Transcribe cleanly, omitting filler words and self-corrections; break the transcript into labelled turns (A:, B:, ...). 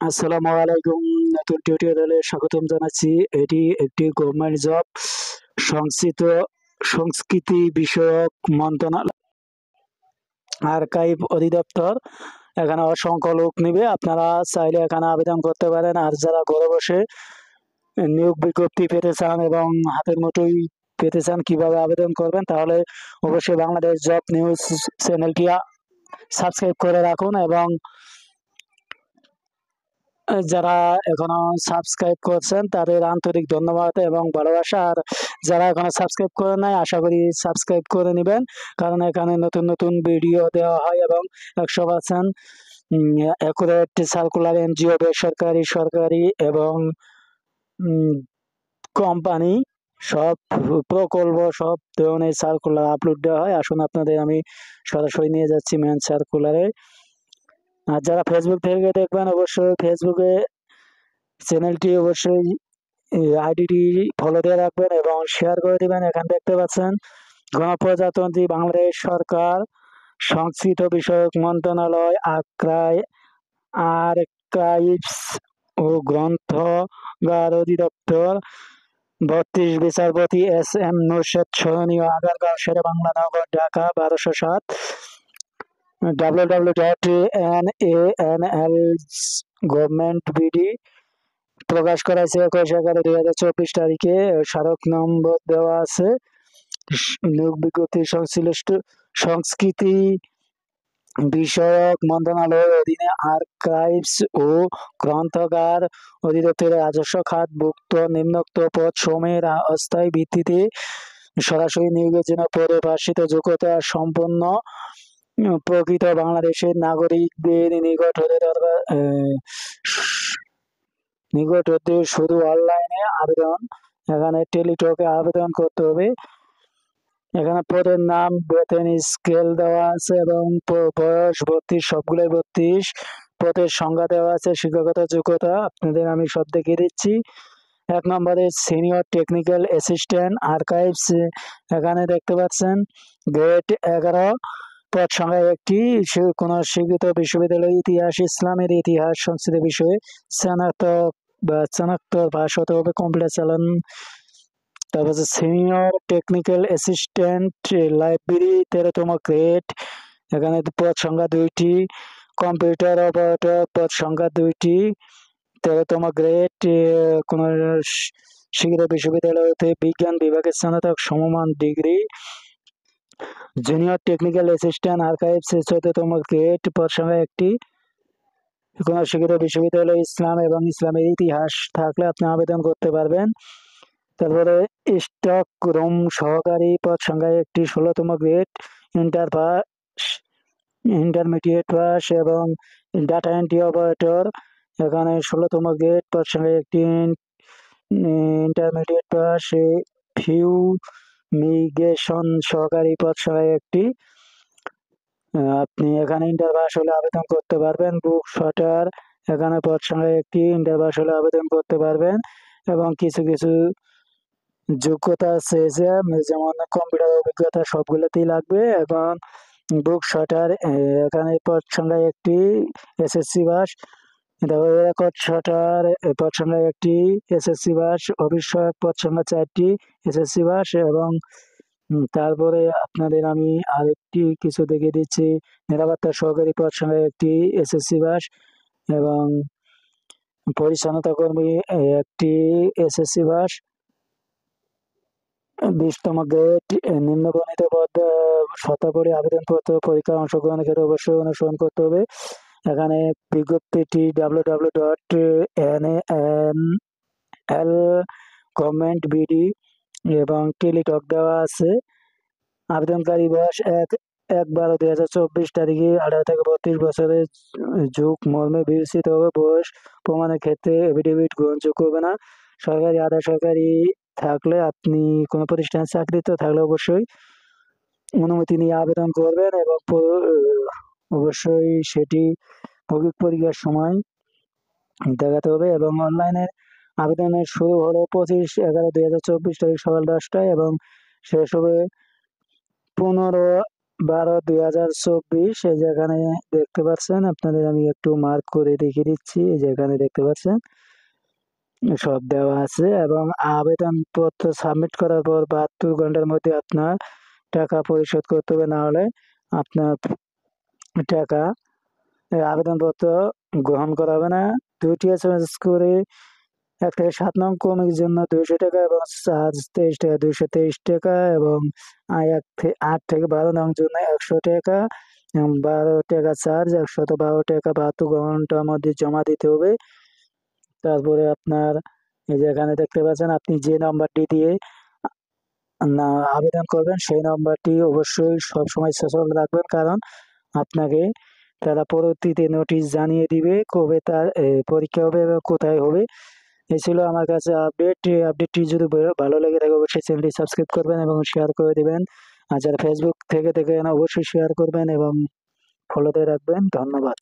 A: আসসালামু আলাইকুম। নতুন টিউটোরিয়ালে স্বাগতম জানাচ্ছি। এটি একটি গভর্নমেন্ট জব সংশ্লিষ্ট সংস্কৃতি বিষয়ক মন্ত্রণালয় আর্কাইভ অধিদপ্তর। এখানে অসংখ্য লোক নিবে, আপনারা চাইলে এখানে আবেদন করতে পারেন। আর যারা ঘরে বসে নিয়োগ বিজ্ঞপ্তি পেতে চান এবং হাতের মুঠোয় পেতে চান কিভাবে আবেদন করবেন, তাহলে অবশ্যই বাংলাদেশ জব নিউজ চ্যানেলটি সাবস্ক্রাইব করে রাখুন। এবং যারা এখনো সাবস্ক্রাইব করছেন তাদের আন্তরিক ধন্যবাদ এবং ভালোবাসা। আর যারা এখনো সাবস্ক্রাইব করে নাই, আশা করি সাবস্ক্রাইব করে নেবেন, কারণ এখানে নতুন নতুন ভিডিও দেওয়া হয় এবং 100% অ্যাকুরেট সার্কুলার এনজিও, বেসরকারি, সরকারি এবং কোম্পানি সব প্রকল্প, সব ধরনের সার্কুলার আপলোড দেওয়া হয়। আসুন আপনাদের আমি সরাসরি নিয়ে যাচ্ছি মেন সার্কুলারে। আর যারা ফেসবুক থেকে দেখবেন, অবশ্যই ফেসবুকে চ্যানেলটি অবশ্যই আইডিটি ফলো দিয়ে রাখবেন এবং শেয়ার করে দিবেন। এখানে দেখতে পাচ্ছেন গণপ্রজাতন্ত্রী বাংলাদেশ সরকার সংস্কৃত বিষয়ক মন্ত্রণালয় আর্কাইভস ও গ্রন্থাগার অধিদপ্তর 32 বিচারপতি এস.এম. নুরশেদ, সহনীয়, আগারগাঁও, শেরেবাংলা, নগর, ঢাকা 1207। www.nanals.gov.bd প্রকাশ করা হয়েছে 21/11/2024 তারিখে। স্মারক নম্বর দেওয়া আছে। নিয়োগ বিজ্ঞপ্তি সংশ্লিষ্ট সংস্কৃতি বিষয়ক মন্ত্রণালয়ের অধীনে আর্কাইভস ও গ্রন্থাগার অধিদপ্তরের রাজস্ব খাতভুক্ত নিম্নোক্ত পদ সমূহের অস্থায়ী ভিত্তিতে সরাসরি নিয়োগের জন্য পরিভাষিত যোগ্যতা সম্পন্ন প্রকৃত বাংলাদেশের নাগরিকদের নিকট হতে শুধু অনলাইনে আবেদন। এখানে টেলিটকে আবেদন করতে হবে। এখানে পদের নাম, বেতন স্কেল দেওয়া আছে এবং বয়স 32, সবগুলোই 32। পদের সংখ্যা দেওয়া আছে, শিক্ষাগত যোগ্যতা আপনাদের আমি সব দেখিয়ে দিচ্ছি। 1 নম্বরে সিনিয়র টেকনিক্যাল অ্যাসিস্ট্যান্ট আর্কাইভস, এখানে দেখতে পাচ্ছেন গ্রেড 11, পদ সংখ্যা 1টি। কোন স্বীকৃত বিশ্ববিদ্যালয় ইতিহাস, ইসলামের ইতিহাস, সংস্কৃত বিষয়ে স্নাতক পাস হতে হবে, কম্পিউটার চালান। তারপর হচ্ছে সিনিয়র টেকনিক্যাল অ্যাসিস্ট্যান্ট লাইব্রেরি 13তম গ্রেড, এখানে পদ সংখ্যা 2টি। কম্পিউটার অপারেটর, পদ সংখ্যা 2টি, 13তম গ্রেড। কোন স্বীকৃত বিশ্ববিদ্যালয় হতে বিজ্ঞান বিভাগের স্নাতক সমমান degree. Junior technical assistant archives 14তম গ্রেড, পদ সংখ্যা 1টি। কোন স্বীকৃত বিশ্ববিদ্যালয় ইসলাম এবং ইসলামের ইতিহাস থাকলে আপনি আবেদন করতে পারবেন। তারপরে স্টক রুম সহকারী, পদ সংখ্যা 1টি, 16তম গ্রেড, ইন্টারমিডিয়েট পাস। এবং ডাটা এন্ট্রি অপারেটর, এখানে 16তম গ্রেড, পদ সংখ্যা 1টি, ইন্টারমিডিয়েট পাস। ফিউমিগেশন সহকারী, পদ সংখ্যা 1টি। আপনি এখানে ইন্টার পাস হলে আবেদন করতে পারবেন। বুক শটার, এখানে পদ সংখ্যা 1টি, ইন্টার পাস হলে আবেদন করতে পারবেন। এবং কিছু কিছু যোগ্যতা আছে, যেমন কম্পিউটার অভিজ্ঞতা সবগুলোতেই লাগবে। এবং বুক শটার, এখানে পদ সংখ্যা 1টি, এসএসসি পাস। রেকর্ড শটার, পদ সংখ্যা 1টি, এসএসসি পাস। অফিসসহায়ক, পদ সংখ্যা 4টি, এসএসসি পাস। এবং তারপরে আপনাদের আমি আরেকটি কিছু দেখিয়ে দিচ্ছি। নিরাপত্তা সহকারী, পদ সংখ্যা 1টি, এসএসসি পাস। এবং পরিচ্ছন্নতা কর্মী 1টি, এসএসসি পাস। 20তম গ্রেড, নিম্নবর্ণিত পদ শর্তাবলী আবেদনপত্র পরীক্ষায় অংশগ্রহণের ক্ষেত্রে অবশ্যই অনুসরণ করতে হবে। এখানে বিজ্ঞপ্তিটি www.nanl.gov.bd এবং টেলিটক দেওয়া আছে। আবেদনকারী বয়স 1/12/2024 তারিখে 18 থেকে 32 বছরের যুগ মর্মে বিবেচিত হবে। বয়স প্রমাণের ক্ষেত্রে এফিডেভিট গ্রহণযোগ্য হবে না। সরকারি, আধা সরকারি থাকলে, আপনি কোনো প্রতিষ্ঠানে চাকরিতে থাকলে অবশ্যই অনুমতি নিয়ে আবেদন করবেন এবং অবশ্যই সেটি মৌখিক পরীক্ষার সময় দেখাতে হবে। এবং অনলাইনে আবেদনের শুরু হলো 25/11/2024 তারিখ সকাল 10টায় এবং শেষ হবে 15 12/2024 এই যেখানে দেখতে পাচ্ছেন, আপনাদের আমি একটু মার্ক করে দেখিয়ে দিচ্ছি। এই যেখানে দেখতে পাচ্ছেন সব দেওয়া আছে, এবং আবেদনপত্র সাবমিট করার পর 72 ঘন্টার মধ্যে আপনার টাকা পরিশোধ করতে হবে, না হলে আপনার টাকা আবেদনপত্র গ্রহণ করা হবে না। 2টি এসএমএস করে 1 থেকে 7 নং ক্রমিকের জন্য 200 টাকা এবং চার্জ 23 টাকা, 223 টাকা, এবং 8 থেকে 12 নং জন্য 100 টাকা এবং 12 টাকা চার্জ, 112 টাকা 72 ঘন্টার মধ্যে জমা দিতে হবে। তারপরে আপনার এই যে এখানে দেখতে পাচ্ছেন, আপনি যে নাম্বারটি দিয়ে না আবেদন করবেন সেই নাম্বারটি অবশ্যই সবসময় সচল রাখবেন, কারণ আপনাকে তারা পরবর্তীতে নোটিশ জানিয়ে দিবে কবে তার পরীক্ষা হবে এবং কোথায় হবে। এই ছিল আমার কাছে আপডেট। এই আপডেটটি যদি ভালো লেগে থাকে অবশ্যই চ্যানেলটি সাবস্ক্রাইব করবেন এবং শেয়ার করে দিবেন। আর যারা ফেসবুক থেকে দেখেন অবশ্যই শেয়ার করবেন এবং ফলোতে রাখবেন। ধন্যবাদ।